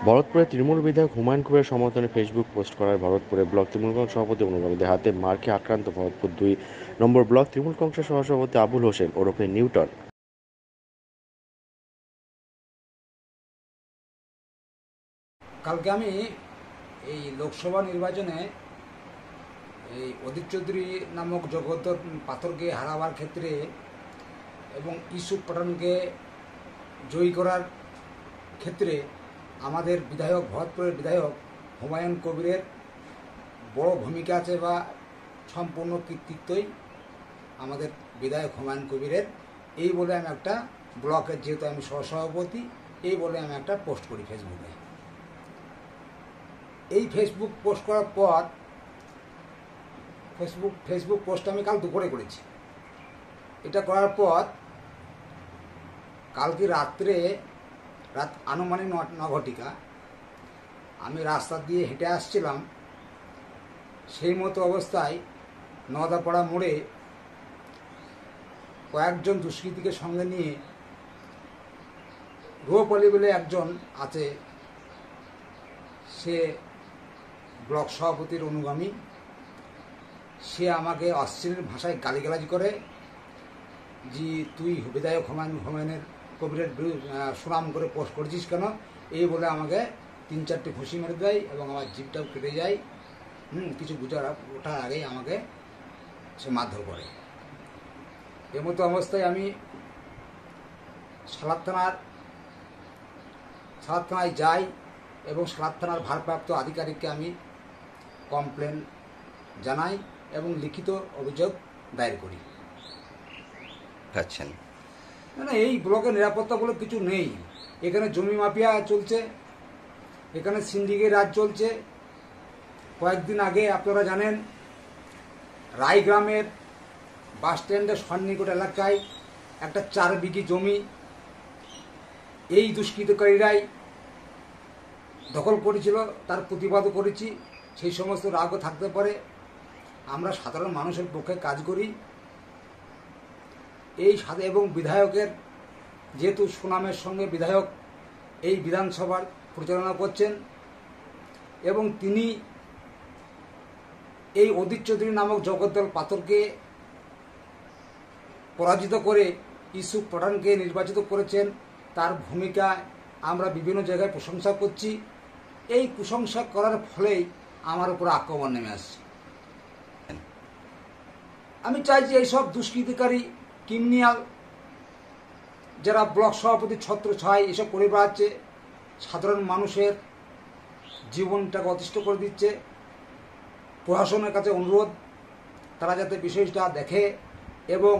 ভরতপুরে তৃণমূল বিধায়ক হুমায়ুন কবিরের সমর্থনে ফেসবুক পোস্ট করায় ভরতপুরে ব্লক তৃণমূল কংগ্রেস সভাপতি অনুগামীদের হাতে মারকে আক্রান্ত ভরতপুর 2 নম্বর ব্লক তৃণমূল কংগ্রেসের সহসভাপতি আবুল হোসেন ওরফে নিউটন। কালকে আমি এই লোকসভা নির্বাচনে এই অদিত চৌধুরী নামক জগদ্দর পাথরকে হারাবার ক্ষেত্রে এবং ইউসুফ পাঠানকে জয়ী করার ক্ষেত্রে আমাদের বিধায়ক ভরতপুরের বিধায়ক হুমায়ুন কবিরের বড় ভূমিকা আছে বা সম্পূর্ণ কৃতিত্বই আমাদের বিধায়ক হুমায়ুন কবিরের। এই বলে আমি একটা ব্লকের, যেহেতু আমি সহসভাপতি, এই বলে আমি একটা পোস্ট করি ফেসবুকে। এই ফেসবুক পোস্ট করার পর ফেসবুক পোস্ট আমি কাল দুপুরে করেছি। এটা করার পর কালকে রাত আনুমানিক 9 আমি রাস্তা দিয়ে হেঁটে আসছিলাম। সেই মতো অবস্থায় নদাপাড়া মোড়ে কয়েকজন দুষ্কৃতীকে সঙ্গে নিয়ে রুপলি বলে একজন আছে, সে ব্লক সভাপতির অনুগামী। সে আমাকে অশ্লীল ভাষায় গালিগালাজ করে যে তুই বিধায়ক হুমায়ুনের কবিরের সুনাম করে পোস্ট করেছিস কেন, এই বলে আমাকে 3-4টি ঘুষি মেরে দেয় এবং আমার জিভটাও কেটে যায়। কিছু বুঝার ওঠার আগেই আমাকে সে মারধর করে। এর মতো অবস্থায় আমি সালাদ থানায় যাই এবং সালাদ থানার ভারপ্রাপ্ত আধিকারিককে আমি কমপ্লেন জানাই এবং লিখিত অভিযোগ দায়ের করি। আছেন না, এই ব্লকে নিরাপত্তা বলে কিছু নেই। এখানে জমি মাফিয়া চলছে, এখানে সিন্ডিকেট রাজ চলছে। কয়েকদিন আগে আপনারা জানেন রায়গ্রামের বাস স্ট্যান্ডের সন্নিকট এলাকায় একটা 4 বিঘি জমি এই দুষ্কৃতকারীরাই দখল করেছিল। তার প্রতিবাদও করেছি। সেই সমস্ত রাগও থাকতে পারে, আমরা সাধারণ মানুষের পক্ষে কাজ করি। এই এবং বিধায়কের যেহেতু সুনামের সঙ্গে বিধায়ক এই বিধানসভার পরিচালনা করছেন এবং তিনি এই অদিত চৌধুরী নামক জগদ্দল পাথরকে পরাজিত করে ইউসুফ পাঠানকে নির্বাচিত করেছেন, তার ভূমিকা আমরা বিভিন্ন জায়গায় প্রশংসা করছি। এই প্রশংসা করার ফলেই আমার উপর আক্রমণ নেমে আসছে। আমি চাই যে এইসব দুষ্কৃতিকারী ক্রিমিনাল যারা ব্লক সভাপতি ছত্রছায় এসব করে বেড়াচ্ছে, সাধারণ মানুষের জীবনটাকে অতিষ্ঠ করে দিচ্ছে, প্রশাসনের কাছে অনুরোধ তারা যাতে বিষয়টা দেখে এবং